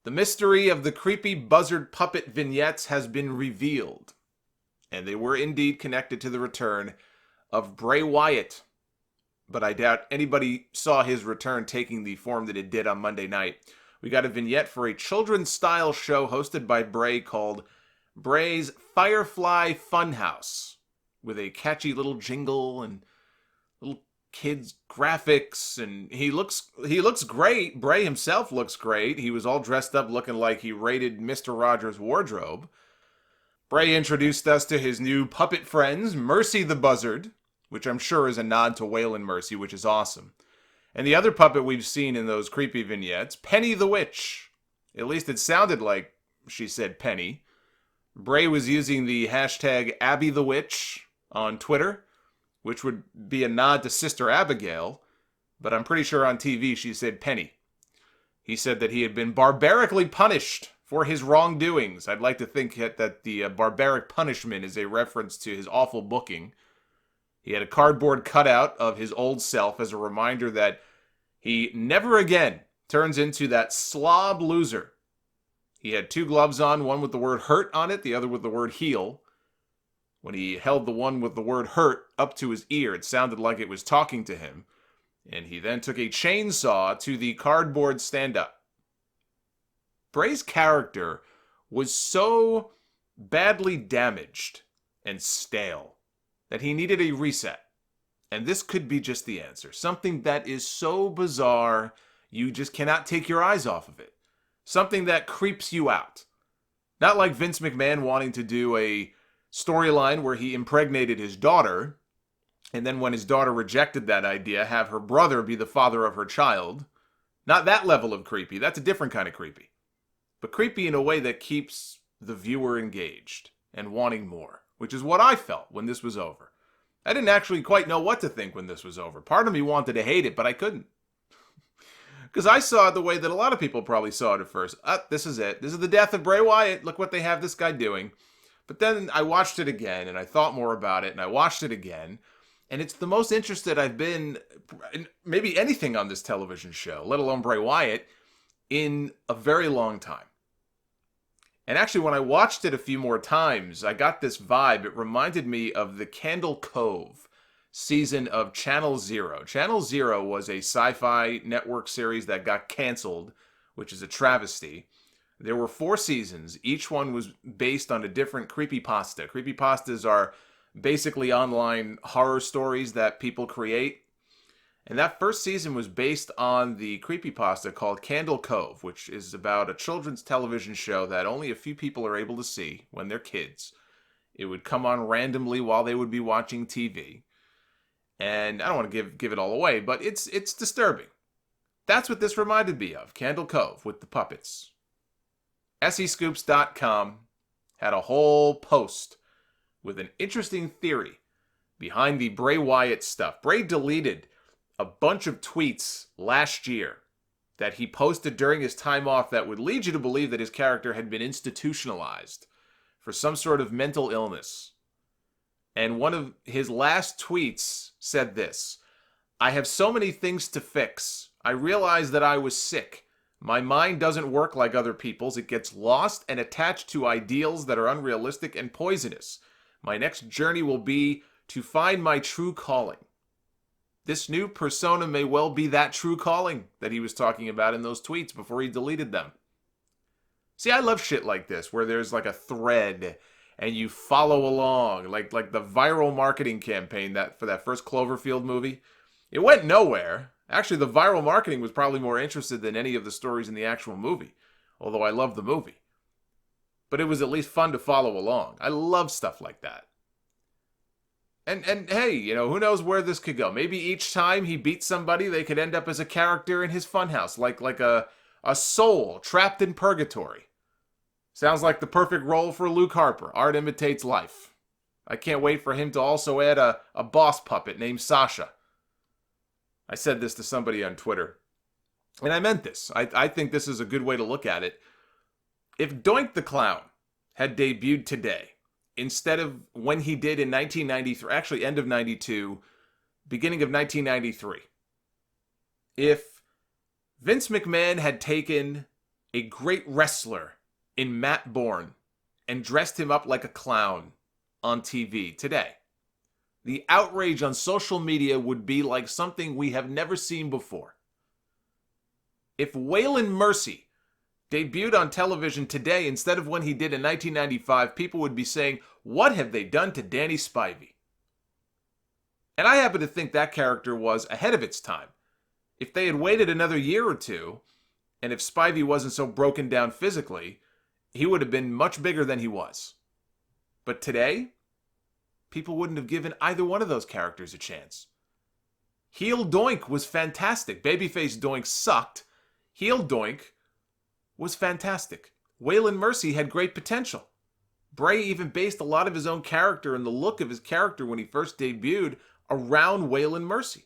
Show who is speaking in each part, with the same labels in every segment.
Speaker 1: The mystery of the creepy buzzard puppet vignettes has been revealed. And they were indeed connected to the return of Bray Wyatt. But I doubt anybody saw his return taking the form that it did on Monday night. We got a vignette for a children's-style show hosted by Bray called Bray's Firefly Funhouse, with a catchy little jingle and little kids' graphics, and he looks great. Bray himself looks great. He was all dressed up looking like he raided Mr. Rogers' wardrobe. Bray introduced us to his new puppet friends, Mercy the Buzzard, which I'm sure is a nod to Waylon Mercy, which is awesome. And the other puppet we've seen in those creepy vignettes, Penny the Witch. At least it sounded like she said Penny. Bray was using the hashtag Abby the Witch on Twitter, which would be a nod to Sister Abigail, but I'm pretty sure on TV she said Penny. He said that he had been barbarically punished for his wrongdoings. I'd like to think that the barbaric punishment is a reference to his awful booking. He had a cardboard cutout of his old self as a reminder that he never again turns into that slob loser. He had 2 gloves on, one with the word hurt on it, the other with the word heel. When he held the one with the word hurt up to his ear, it sounded like it was talking to him. And he then took a chainsaw to the cardboard stand-up. Bray's character was so badly damaged and stale that he needed a reset. And this could be just the answer. Something that is so bizarre, you just cannot take your eyes off of it. Something that creeps you out. Not like Vince McMahon wanting to do a storyline where he impregnated his daughter, and then when his daughter rejected that idea, have her brother be the father of her child. Not that level of creepy. That's a different kind of creepy. But creepy in a way that keeps the viewer engaged and wanting more, which is what I felt when this was over. I didn't actually quite know what to think when this was over. Part of me wanted to hate it, but I couldn't. Because I saw it the way that a lot of people probably saw it at first. This is it. This is the death of Bray Wyatt. Look what they have this guy doing. But then I watched it again, and I thought more about it, and I watched it again. And it's the most interested I've been in maybe anything on this television show, let alone Bray Wyatt, in a very long time. And actually, when I watched it a few more times, I got this vibe. It reminded me of the Candle Cove season of Channel Zero. Channel Zero was a sci-fi network series that got canceled, which is a travesty. There were 4 seasons. Each one was based on a different creepypasta. Creepypastas are basically online horror stories that people create. And that first season was based on the creepypasta called Candle Cove, which is about a children's television show that only a few people are able to see when they're kids. It would come on randomly while they would be watching TV. And I don't want to give it all away, but it's disturbing. That's what this reminded me of, Candle Cove with the puppets. SEScoops.com had a whole post with an interesting theory behind the Bray Wyatt stuff. Bray deleted a bunch of tweets last year that he posted during his time off that would lead you to believe that his character had been institutionalized for some sort of mental illness. And one of his last tweets said this: "I have so many things to fix. I realized that I was sick. My mind doesn't work like other people's. It gets lost and attached to ideals that are unrealistic and poisonous. My next journey will be to find my true calling." This new persona may well be that true calling that he was talking about in those tweets before he deleted them. See, I love shit like this, where there's like a thread and you follow along, like the viral marketing campaign that for that first Cloverfield movie. It went nowhere. Actually, the viral marketing was probably more interested than any of the stories in the actual movie, although I love the movie. But it was at least fun to follow along. I love stuff like that. And hey, you know, who knows where this could go? Maybe each time he beats somebody, they could end up as a character in his funhouse, like a soul trapped in purgatory. Sounds like the perfect role for Luke Harper. Art imitates life. I can't wait for him to also add a boss puppet named Sasha. I said this to somebody on Twitter, and I meant this. I think this is a good way to look at it. If Doink the Clown had debuted today, instead of when he did in 1993, actually end of 92, beginning of 1993. If Vince McMahon had taken a great wrestler in Matt Bourne and dressed him up like a clown on TV today, the outrage on social media would be like something we have never seen before. If Waylon Mercy debuted on television today instead of when he did in 1995, people would be saying, what have they done to Danny Spivey? And I happen to think that character was ahead of its time. If they had waited another year or two, and if Spivey wasn't so broken down physically, he would have been much bigger than he was. But today, people wouldn't have given either one of those characters a chance. Heel Doink was fantastic. Babyface Doink sucked. Heel Doink was fantastic. Waylon Mercy had great potential. Bray even based a lot of his own character and the look of his character when he first debuted around Waylon Mercy.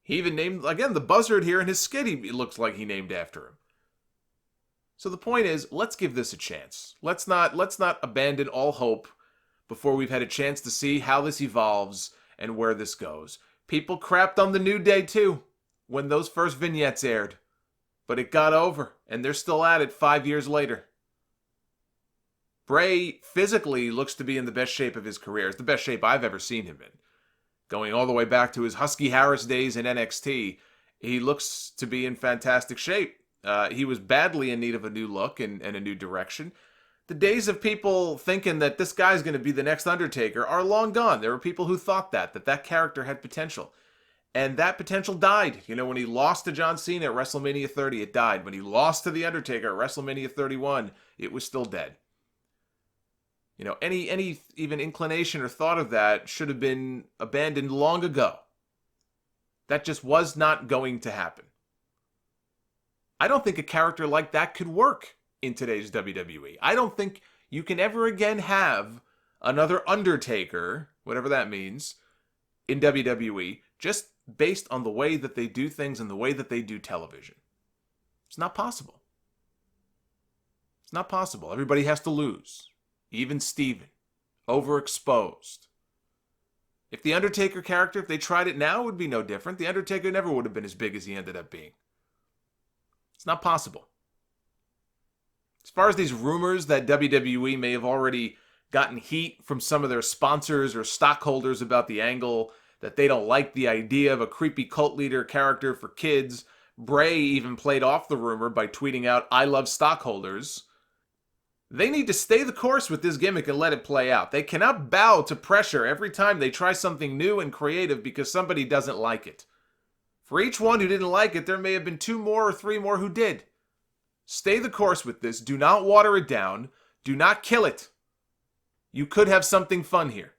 Speaker 1: He even named, again, the buzzard here in his skit, it looks like he named after him. So the point is, let's give this a chance. Let's not abandon all hope before we've had a chance to see how this evolves and where this goes. People crapped on the New Day too when those first vignettes aired. But it got over, and they're still at it 5 years later. Bray physically looks to be in the best shape of his career. It's the best shape I've ever seen him in. Going all the way back to his Husky Harris days in NXT, he looks to be in fantastic shape. He was badly in need of a new look and a new direction. The days of people thinking that this guy's going to be the next Undertaker are long gone. There were people who thought that character had potential. And that potential died. You know, when he lost to John Cena at WrestleMania 30, it died. When he lost to The Undertaker at WrestleMania 31, it was still dead. You know, any even inclination or thought of that should have been abandoned long ago. That just was not going to happen. I don't think a character like that could work in today's WWE. I don't think you can ever again have another Undertaker, whatever that means, in WWE, just based on the way that they do things and the way that they do television. It's not possible. It's not possible. Everybody has to lose. Even Steven. Overexposed. If the Undertaker character, if they tried it now, it would be no different. The Undertaker never would have been as big as he ended up being. It's not possible. As far as these rumors that WWE may have already gotten heat from some of their sponsors or stockholders about the angle, that they don't like the idea of a creepy cult leader character for kids. Bray even played off the rumor by tweeting out, "I love stockholders." They need to stay the course with this gimmick and let it play out. They cannot bow to pressure every time they try something new and creative because somebody doesn't like it. For each one who didn't like it, there may have been 2 more or 3 more who did. Stay the course with this. Do not water it down. Do not kill it. You could have something fun here.